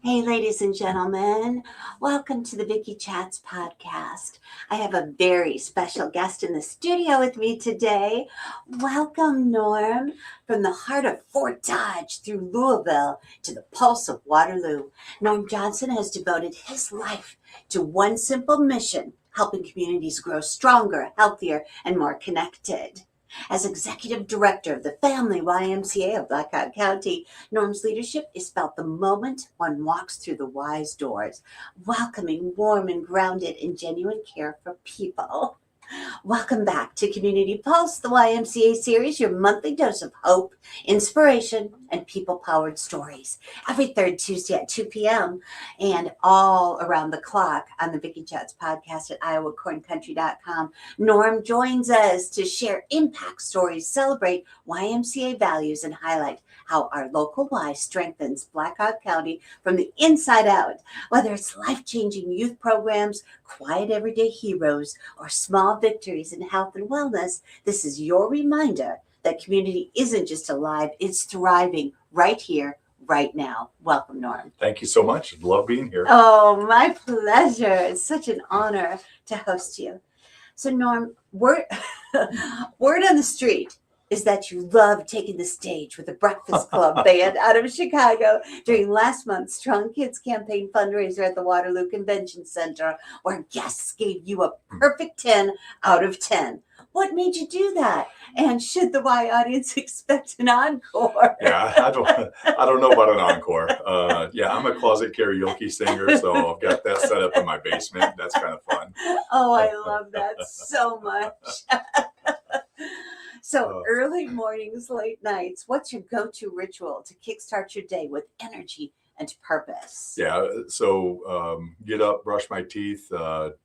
Hey, ladies and gentlemen, welcome to the Vicki Chats podcast. I have a very special guest in the studio with me today. Welcome, Norm, from the heart of Fort Dodge through Louisville to the pulse of Waterloo. Norm Johnson has devoted his life to one simple mission: helping communities grow stronger, healthier, and more connected. As executive director of the Family YMCA of Blackhawk County, Norm's leadership is felt the moment one walks through the Y's doors, welcoming, warm, and grounded in genuine care for people. Welcome back to Community Pulse, the YMCA Series, your monthly dose of hope, inspiration, and people-powered stories. Every third Tuesday at 2 p.m. and all around the clock on the Vicki Chats podcast at iowacorncountry.com. Norm joins us to share impact stories, celebrate YMCA values, and highlight how our local Y strengthens Blackhawk County from the inside out. Whether it's life-changing youth programs, quiet everyday heroes, or small victories in health and wellness, this is your reminder that community isn't just alive, it's thriving right here, right now. Welcome, Norm. Thank you so much. Love being here. Oh, my pleasure. It's such an honor to host you. So, Norm, word on the street is that you love taking the stage with the Breakfast Club band out of Chicago during last month's Strong Kids campaign fundraiser at the Waterloo Convention Center, where guests gave you a perfect 10 out of 10. What made you do that? And should the Y audience expect an encore? Yeah, I don't know about an encore. I'm a closet karaoke singer, so I've got that set up in my basement. That's kind of fun. Oh, I love that so much. So early mornings, late nights, what's your go-to ritual to kickstart your day with energy and purpose? Yeah, so get up, brush my teeth,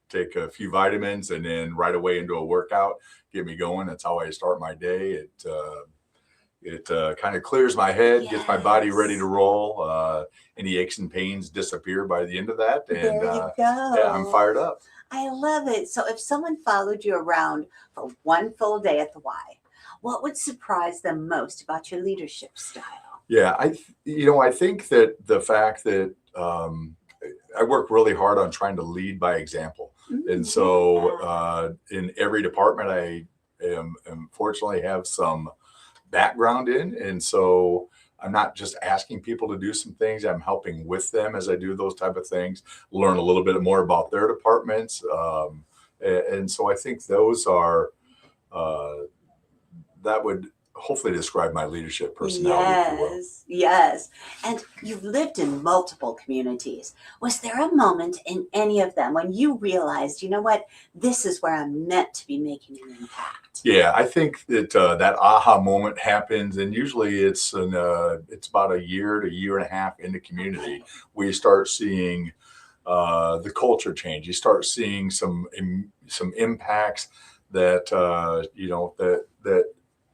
take a few vitamins, and then right away into a workout, get me going. That's how I start my day. It kind of clears my head, gets my body ready to roll. Any aches and pains disappear by the end of that. And there you go. Yeah, I'm fired up. I love it. So if someone followed you around for one full day at the Y, what would surprise them most about your leadership style? Yeah, I think that the fact that I work really hard on trying to lead by example. And so in every department I fortunately have some background in. And so I'm not just asking people to do some things, I'm helping with them as I do those type of things, learn a little bit more about their departments. And so I think those are, that would hopefully describe my leadership personality. Yes. And you've lived in multiple communities. Was there a moment in any of them when you realized, you know what, this is where I'm meant to be making an impact? Yeah, I think that that aha moment happens, and usually it's about a year to a year and a half into community. We start seeing the culture change. You start seeing some impacts that that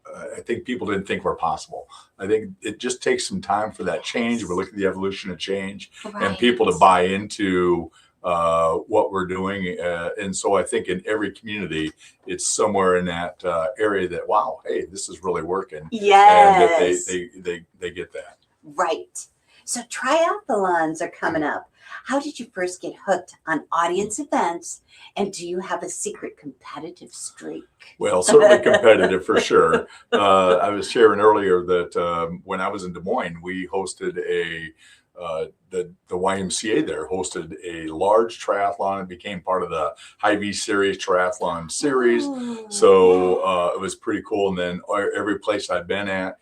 I think people didn't think were possible. I think it just takes some time for that change. We look at the evolution of change and people to buy into what we're doing. And so I think in every community, it's somewhere in that area that, wow, hey, this is really working. Yes. And that they get that. Right. So triathlons are coming up. How did you first get hooked on audience events? And do you have a secret competitive streak? Well, certainly competitive for sure. I was sharing earlier that when I was in Des Moines, we hosted the YMCA there hosted a large triathlon. It became part of the YMCA Series triathlon series. So it was pretty cool. And then every place I've been at,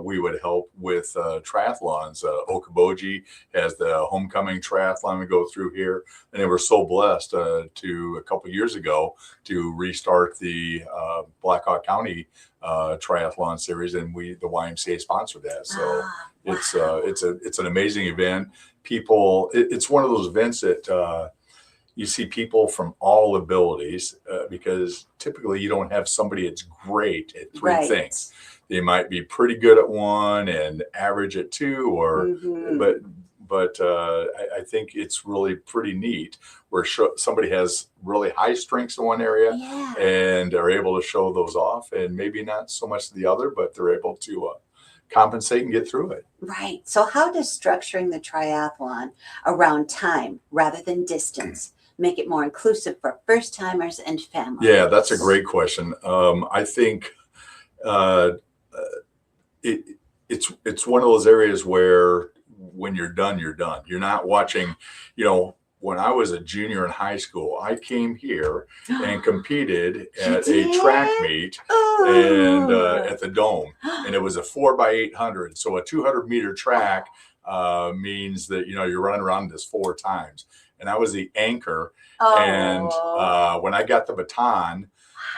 we would help with triathlons. Okoboji has the homecoming triathlon we go through here. And they were so blessed to a couple years ago to restart the Blackhawk County triathlon series, and the YMCA sponsored that. So it's an amazing event. It's one of those events that you see people from all abilities because typically you don't have somebody that's great at three things. They might be pretty good at one and average at two, but I think it's really pretty neat where somebody has really high strengths in one area and are able to show those off, and maybe not so much the other, but they're able to compensate and get through it. Right. So how does structuring the triathlon around time rather than distance make it more inclusive for first timers and families? Yeah, that's a great question. I think uh, it, it's one of those areas where when you're done, you're done. You're not watching, when I was a junior in high school, I came here and competed You at a track did? meet and Oh. at the Dome, and it was a 4x800. So a 200-meter track means that you're running around this 4 times, and I was the anchor. And Oh. when I got the baton,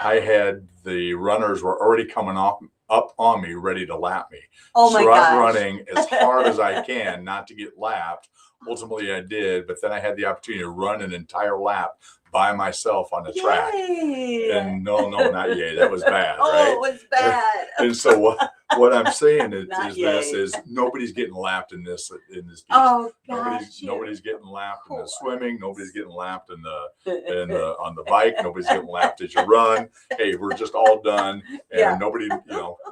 I had the runners were already coming up on me, ready to lap me. Oh my So I'm gosh. running as hard as I can not to get lapped. Ultimately, I did, but then I had the opportunity to run an entire lap by myself on the track. Yay. And no, not yay. That was bad, Oh, right? it was bad. And so what I'm saying is, Not is yay. this is nobody's getting lapped in this piece. Oh gosh. Nobody's getting lapped in the Poor. swimming. Nobody's getting lapped on the bike. Nobody's getting lapped as you run. Hey, we're just all done, and Yeah. nobody,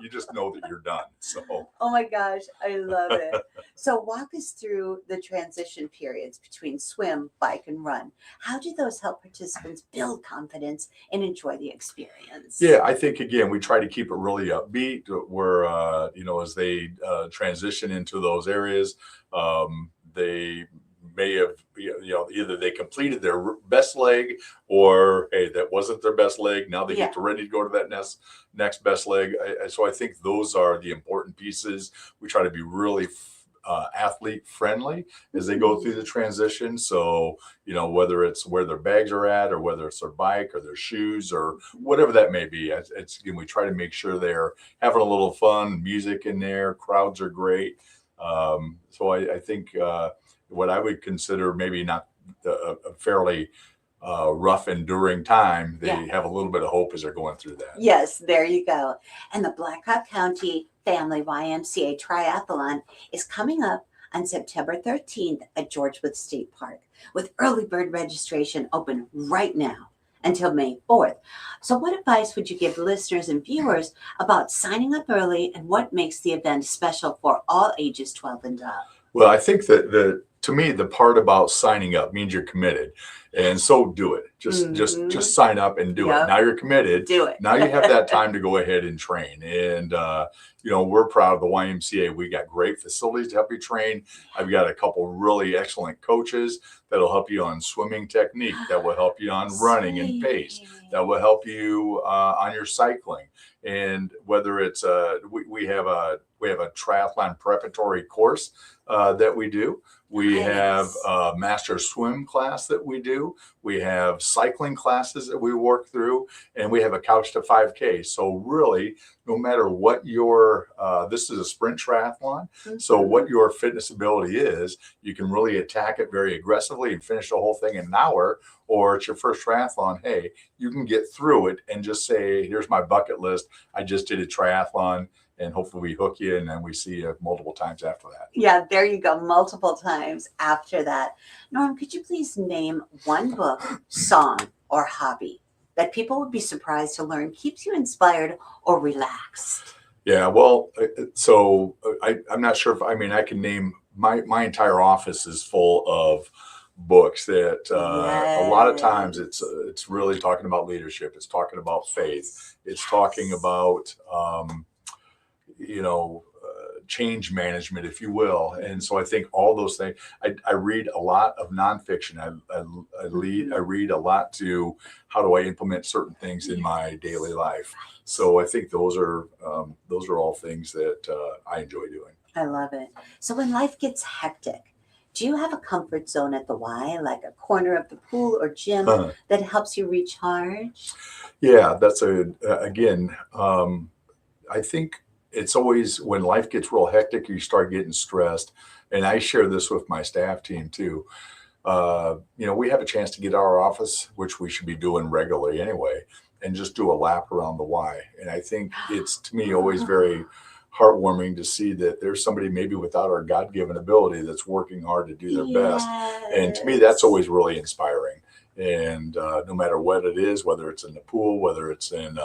you just know that you're done. So. Oh my gosh, I love it. So walk us through the transition periods between swim, bike, and run. How do those help participants build confidence and enjoy the experience? Yeah, I think again we try to keep it really upbeat. Where as they transition into those areas, they may have either they completed their best leg, or hey, that wasn't their best leg. Now they get to ready to go to that next best leg. So I think those are the important pieces. We try to be really athlete friendly as they go through the transition. So, whether it's where their bags are at, or whether it's their bike or their shoes or whatever that may be, again, we try to make sure they're having a little fun, music in there, crowds are great. So I think what I would consider maybe not a fairly rough, enduring time, they have a little bit of hope as they're going through that. Yes, there you go. And the Blackhawk County Family YMCA Triathlon is coming up on September 13th at George Wythe State Park, with early bird registration open right now until May 4th. So what advice would you give listeners and viewers about signing up early, and what makes the event special for all ages 12 and up? Well, I think that to me, the part about signing up means you're committed. And so do it. Just sign up and do it. Now you're committed. Do it. Now you have that time to go ahead and train. And we're proud of the YMCA. We got great facilities to help you train. I've got a couple really excellent coaches that'll help you on swimming technique, that will help you on running and pace, that will help you on your cycling. And whether it's we have a triathlon preparatory course that we do. We have a master swim class that we do. We have cycling classes that we work through, and we have a couch to 5K. So really, no matter what your, this is a sprint triathlon. So what your fitness ability is, you can really attack it very aggressively and finish the whole thing in an hour. Or it's your first triathlon. Hey, you can get through it and just say, here's my bucket list. I just did a triathlon. And hopefully we hook you, and then we see you multiple times after that. Yeah, there you go. Multiple times after that. Norm, could you please name one book, song, or hobby that people would be surprised to learn keeps you inspired or relaxed? Yeah, well, so I'm not sure if, I can name, my entire office is full of books that a lot of times it's really talking about leadership. It's talking about faith. It's talking about, change management, if you will. And so I think all those things, I read a lot of nonfiction. I read a lot to how do I implement certain things in my daily life. So I think those are all things that I enjoy doing. I love it. So when life gets hectic, do you have a comfort zone at the Y, like a corner of the pool or gym that helps you recharge? Yeah, that's again, I think it's always when life gets real hectic, you start getting stressed. And I share this with my staff team too. We have a chance to get out of our office, which we should be doing regularly anyway, and just do a lap around the Y. And I think it's, to me, always very heartwarming to see that there's somebody maybe without our God-given ability that's working hard to do their best. And to me, that's always really inspiring. And no matter what it is, whether it's in the pool, whether it's in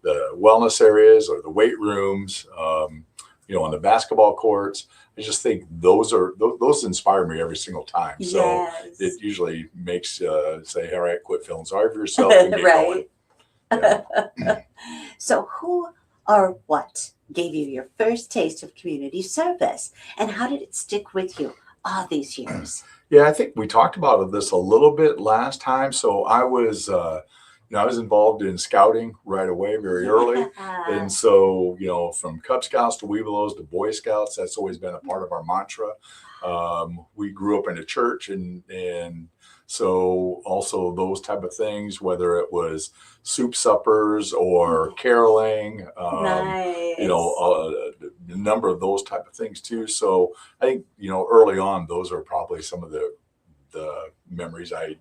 the wellness areas or the weight rooms, on the basketball courts. I just think those inspire me every single time. So Yes. it usually makes say, all right, quit feeling sorry for yourself and get going. Right. Yeah. So who or what gave you your first taste of community service, and how did it stick with you all these years? Yeah, I think we talked about this a little bit last time. So I was, I was involved in scouting right away, very early. Yeah. And so, from Cub Scouts to Weevillos to Boy Scouts, that's always been a part of our mantra. We grew up in a church, and so also those type of things, whether it was soup suppers or caroling, Nice. a number of those type of things too. So I think, early on, those are probably some of the memories I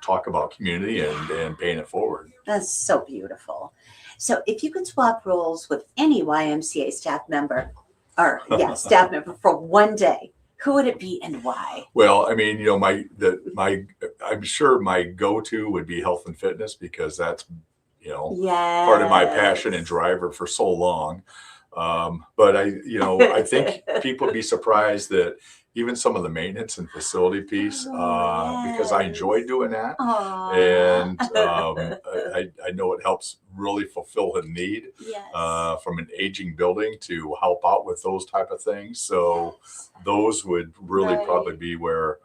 talk about community and paying it forward. That's so beautiful. So if you could swap roles with any YMCA staff member, staff member for one day, who would it be and why? Well, I mean, I'm sure my go-to would be health and fitness, because that's, Yes. part of my passion and driver for so long. But I think people would be surprised that even some of the maintenance and facility piece, because I enjoy doing that. Aww. And I know it helps really fulfill a need Yes. from an aging building to help out with those type of things. So those would really probably be where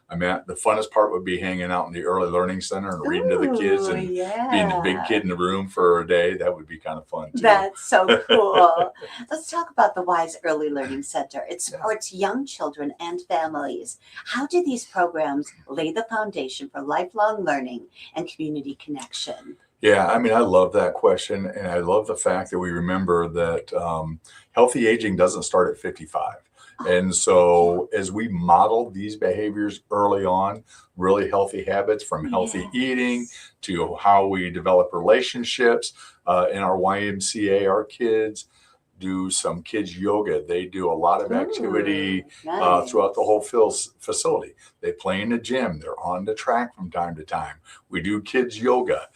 I'm at. The funnest part would be hanging out in the early learning center and reading to the kids and being the big kid in the room for a day. That would be kind of fun too. That's so cool. Let's talk about the WISE Early Learning Center. It supports young children and families. How do these programs lay the foundation for lifelong learning and community connection? Yeah, I mean, I love that question. And I love the fact that we remember that healthy aging doesn't start at 55. And so as we model these behaviors early on, really healthy habits, from healthy eating to how we develop relationships, in our YMCA, our kids do some kids yoga. They do a lot of activity throughout the whole facility. They play in the gym. They're on the track from time to time. We do kids yoga.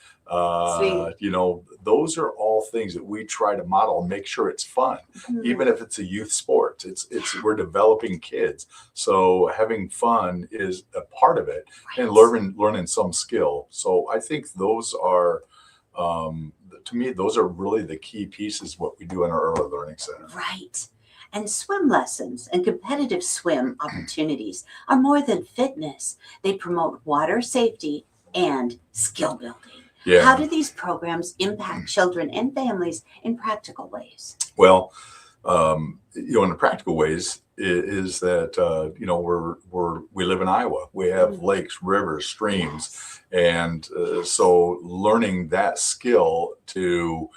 Those are all things that we try to model and make sure it's fun, even if it's a youth sport. We're developing kids, so having fun is a part of it, and learning some skill. So I think those are, to me, those are really the key pieces what we do in our early learning center. Right. And swim lessons and competitive swim opportunities are more than fitness. They promote water safety and skill building. Yeah. How do these programs impact children and families in practical ways? Well, in the practical ways is that, we live in Iowa. We have lakes, rivers, streams. And so learning that skill to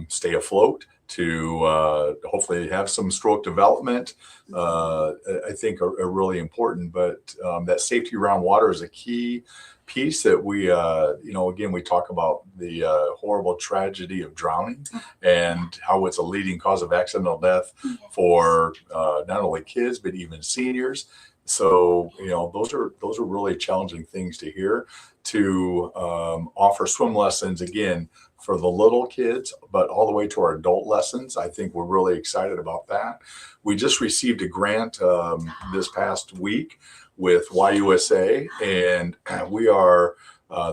stay afloat, to hopefully have some stroke development, I think are really important. But that safety around water is a key piece that we, again, we talk about the horrible tragedy of drowning and how it's a leading cause of accidental death for not only kids, but even seniors. So, those are really challenging things to hear. To offer swim lessons, again, for the little kids, but all the way to our adult lessons. I think we're really excited about that. We just received a grant this past week with YUSA, and we are,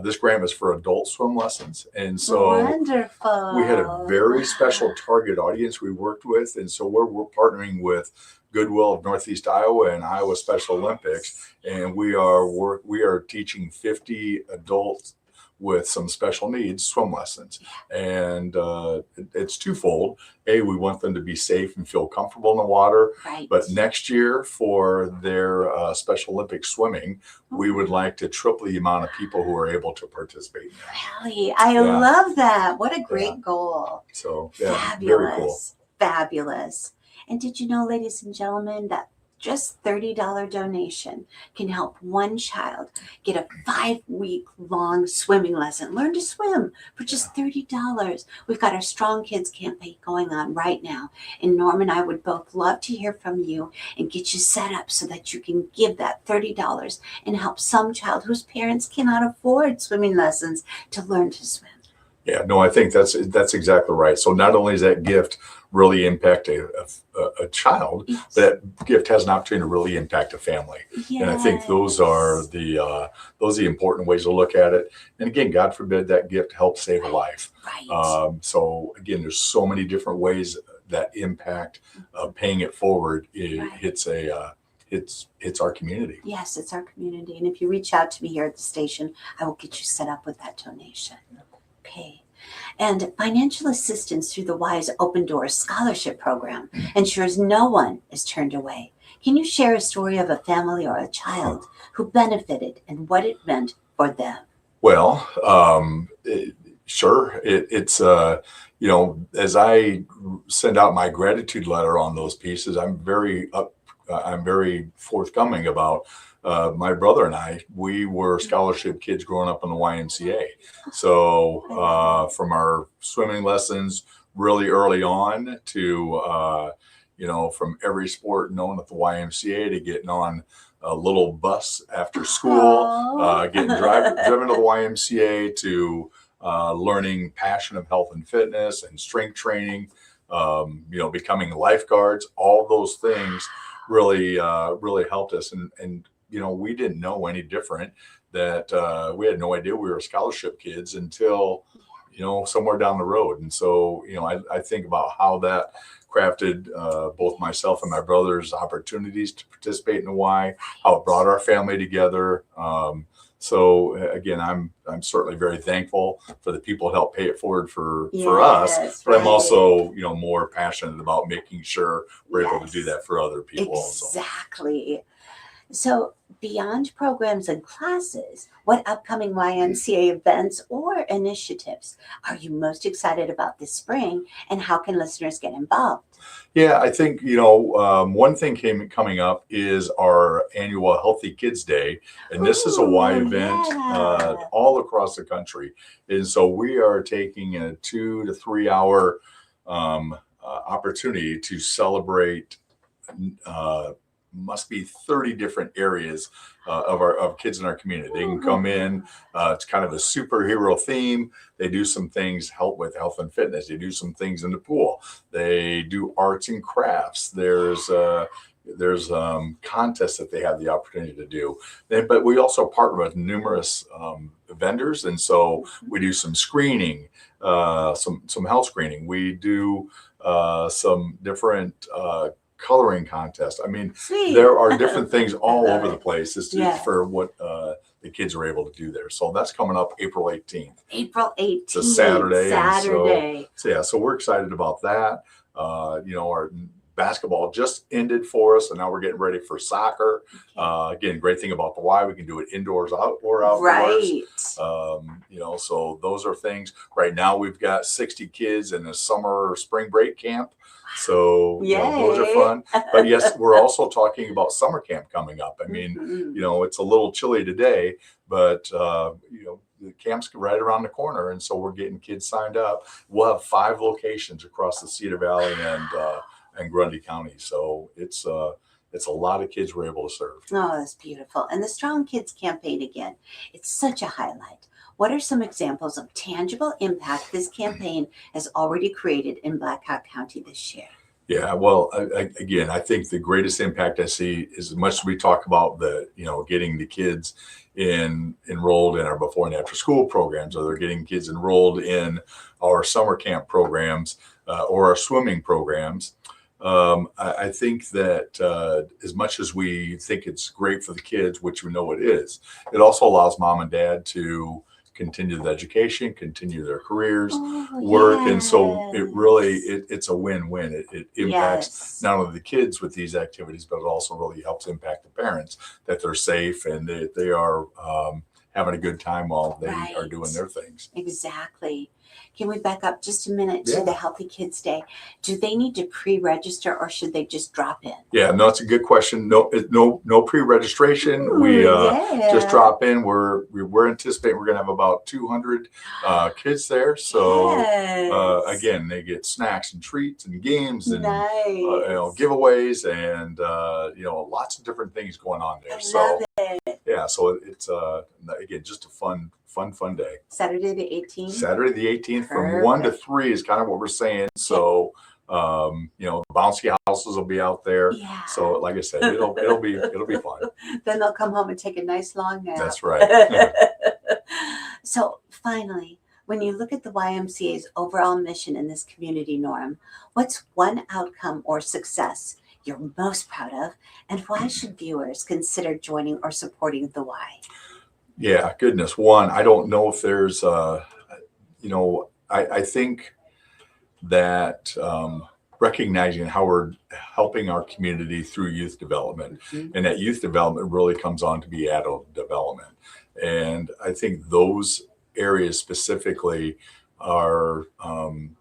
this grant is for adult swim lessons. And so wonderful. We had a very special target audience we worked with. And so we're partnering with Goodwill of Northeast Iowa and Iowa Special Olympics. And we are teaching 50 adults with some special needs swim lessons. And it's twofold. We want them to be safe and feel comfortable in the water. Right. But next year, for their Special Olympic swimming, we would like to triple the amount of people who are able to participate in that. Really? I love that. What a great goal. So, fabulous. Very cool. Fabulous. And did you know, ladies and gentlemen, that just $30 donation can help one child get a 5-week-long swimming lesson. Learn to swim for just $30. We've got our Strong Kids campaign going on right now. And Norm and I would both love to hear from you and get you set up so that you can give that $30 and help some child whose parents cannot afford swimming lessons to learn to swim. Yeah, no, I think that's exactly right. So not only is that gift really impact a child, Yes. that gift has an opportunity to really impact a family. Yes. And I think those are the important ways to look at it. And again, God forbid that gift helps save a life. Right. So again, there's so many different ways that impact paying it forward. Right. It's our community. Yes, it's our community. And if you reach out to me here at the station, I will get you set up with that donation. Okay. And financial assistance through the WISE Open Doors Scholarship Program ensures no one is turned away. Can you share a story of a family or a child who benefited and what it meant for them? Well, sure. It's as I send out my gratitude letter on those pieces, I'm very forthcoming about my brother and I. We were scholarship kids growing up in the YMCA. So from our swimming lessons really early on to from every sport known at the YMCA to getting on a little bus after school, getting driven to the YMCA to learning passion of health and fitness and strength training, becoming lifeguards. All those things really helped us. And we didn't know any different. That we had no idea we were scholarship kids until somewhere down the road. And so I think about how that crafted both myself and my brother's opportunities to participate in the Y, how it brought our family together. So again, I'm certainly very thankful for the people who helped pay it forward for us, but I'm also more passionate about making sure we're able to do that for other people also. Exactly. So beyond programs and classes, what upcoming YMCA events or initiatives are you most excited about this spring, and how can listeners get involved? Yeah, I think, one thing coming up is our annual Healthy Kids Day. And this is a Y event all across the country. And so we are taking a 2 to 3 hour opportunity to celebrate must be 30 different areas of kids in our community. They can come in. It's kind of a superhero theme. They do some things help with health and fitness. They do some things in the pool. They do arts and crafts. There's contests that they have the opportunity to do. But we also partner with numerous vendors, and so we do some screening, some health screening. We do some different coloring contest. I mean, Sweet. There are different things all over the place as to Yes. for what the kids are able to do there. So that's coming up April 18th. April 18th. It's a Saturday. Saturday. So we're excited about that. Our basketball just ended for us, and now we're getting ready for soccer. Again, great thing about the Y, we can do it indoors or outdoors. Right. So those are things. Right now we've got 60 kids in a summer or spring break camp. So those are fun. But yes, we're also talking about summer camp coming up. I mean, it's a little chilly today, but the camp's right around the corner, and so we're getting kids signed up. We'll have 5 locations across the Cedar Valley and Grundy County. So it's a lot of kids we're able to serve. Oh, that's beautiful. And the Strong Kids campaign again, it's such a highlight. What are some examples of tangible impact this campaign has already created in Black Hawk County this year? Yeah, well, I think the greatest impact I see is, as much as we talk about getting the kids enrolled in our before and after school programs, or they're getting kids enrolled in our summer camp programs or our swimming programs. I think that as much as we think it's great for the kids, which we know it is, it also allows mom and dad to continue the education, continue their careers, work. Yes. And so it's a win-win. It impacts not only the kids with these activities, but it also really helps impact the parents, that they're safe and they are having a good time while they are doing their things. Exactly. Can we back up just a minute to the Healthy Kids Day? Do they need to pre-register, or should they just drop in? Yeah, no, it's a good question. No pre-registration. We just drop in. We're anticipating we're going to have about 200 kids there. So again, they get snacks and treats and games and giveaways and lots of different things going on there. Love it. Yeah, so it's again just a fun day. Saturday the 18th. Saturday the 18th from 1 to 3 is kind of what we're saying. So Bouncy houses will be out there. Yeah. So, like I said, it'll be fun. Then they'll come home and take a nice long nap. That's right. So finally, when you look at the YMCA's overall mission in this community, Norm, what's one outcome or success you're most proud of, and why should viewers consider joining or supporting the Y? Yeah, goodness. One, I don't know if there's, I think that recognizing how we're helping our community through youth development, and that youth development really comes on to be adult development. And I think those areas specifically are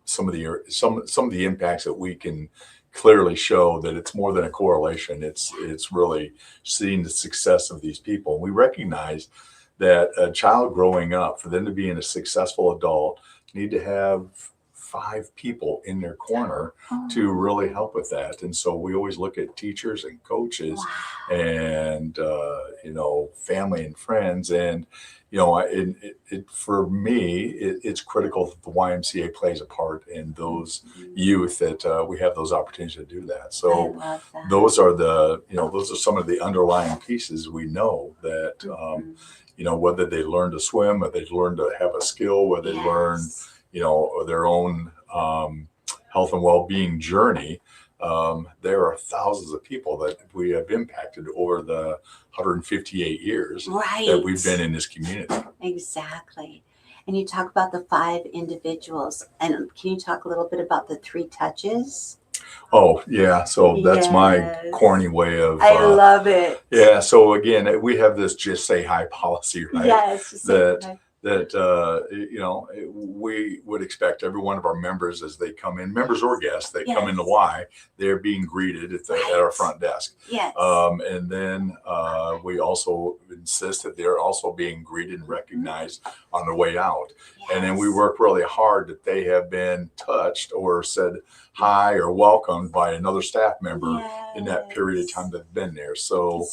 some of the impacts that we can clearly show that it's more than a correlation. It's really seeing the success of these people. We recognize that a child growing up, for them to be a successful adult, need to have 5 people in their corner to really help with that. And so we always look at teachers and coaches and family and friends. And for me, it's critical that the YMCA plays a part in those youth, that we have those opportunities to do that. So those are some of the underlying pieces. We know that whether they learn to swim, whether they learn to have a skill, whether they learn their own health and well-being journey. There are thousands of people that we have impacted over the 158 years that we've been in this community. Exactly. And you talk about the 5 individuals. And can you talk a little bit about the 3 touches? Oh, yeah. So that's my corny way of... I love it. Yeah. So again, we have this just say hi policy, right? Yes. We would expect every one of our members, as they come in, members or guests that come into Y, they're being greeted at our front desk. Yes. And then we also insist that they're also being greeted and recognized on their way out. Yes. And then we work really hard that they have been touched or said hi or welcomed by another staff member in that period of time they've been there. So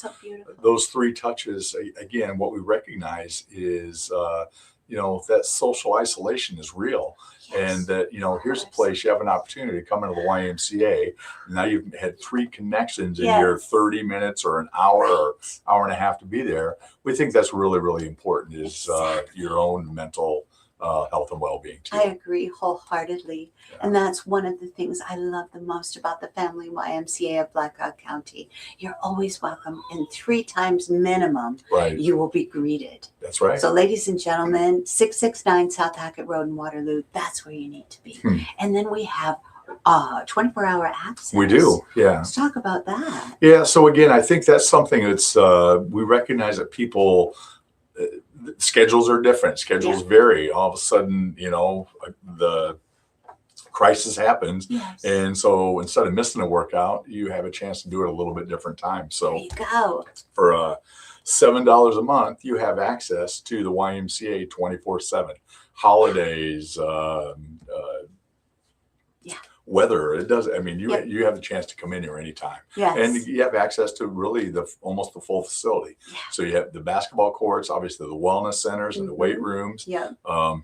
those 3 touches, again, what we recognize is that social isolation is real. And that, here's a place you have an opportunity to come into the YMCA. Now you've had 3 connections in your 30 minutes or an hour or hour and a half to be there. We think that's really, really important, is your own mental health and well-being too. I agree wholeheartedly. Yeah. And that's one of the things I love the most about the Family YMCA of Black Hawk County. You're always welcome, and 3 times minimum, you will be greeted. That's right. So ladies and gentlemen, 669 South Hackett Road in Waterloo, that's where you need to be. And then we have 24-hour access. We do, yeah. Let's talk about that. Yeah, so again, I think that's something that's, we recognize that people... schedules are different. Schedules vary. All of a sudden, the crisis happens. Yes. And so instead of missing a workout, you have a chance to do it a little bit different time. So there you go. For $7 a month, you have access to the YMCA 24/7. Holidays, weather, it does. I mean, you have the chance to come in here anytime. Yes. And you have access to really almost the full facility. Yeah. So you have the basketball courts, obviously the wellness centers and the weight rooms. Yeah.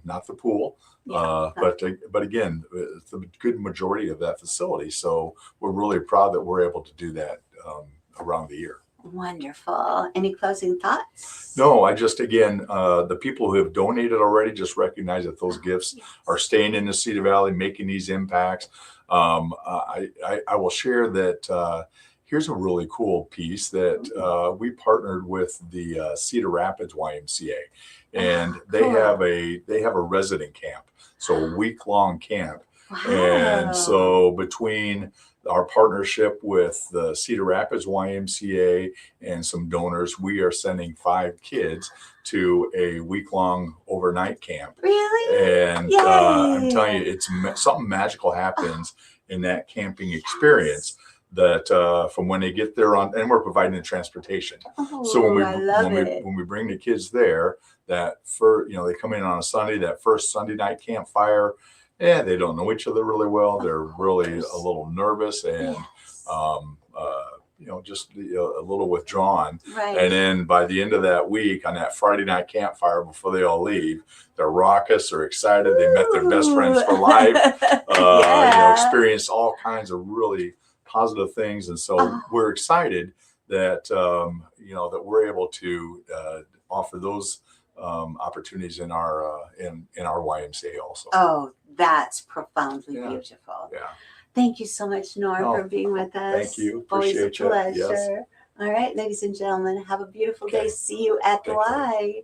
Not the pool. Yeah. But again, it's the good majority of that facility. So we're really proud that we're able to do that around the year. Wonderful. Any closing thoughts? No, I just, again, the people who have donated already, just recognize that those gifts are staying in the Cedar Valley, making these impacts. I will share that here's a really cool piece that we partnered with the Cedar Rapids YMCA, and they have a resident camp, so a week-long camp. Wow. And so between our partnership with the Cedar Rapids YMCA and some donors, we are sending 5 kids to a week-long overnight camp. Really? And I'm telling you, it's something magical happens in that camping experience. That from when they get there and we're providing the transportation. So when we bring the kids there, they come in on a Sunday, that first Sunday night campfire. And they don't know each other really well. They're really a little nervous, and just a little withdrawn. Right. And then by the end of that week, on that Friday night campfire before they all leave, they're raucous, they're excited, they met their best friends for life, experienced all kinds of really positive things. And so we're excited that, that we're able to offer those opportunities in our YMCA also. Oh, that's profoundly beautiful. Yeah. Thank you so much, Norm, for being with us. Thank you. Always a Appreciate pleasure. you. Yes. All right, ladies and gentlemen, have a beautiful day. See you at the Y.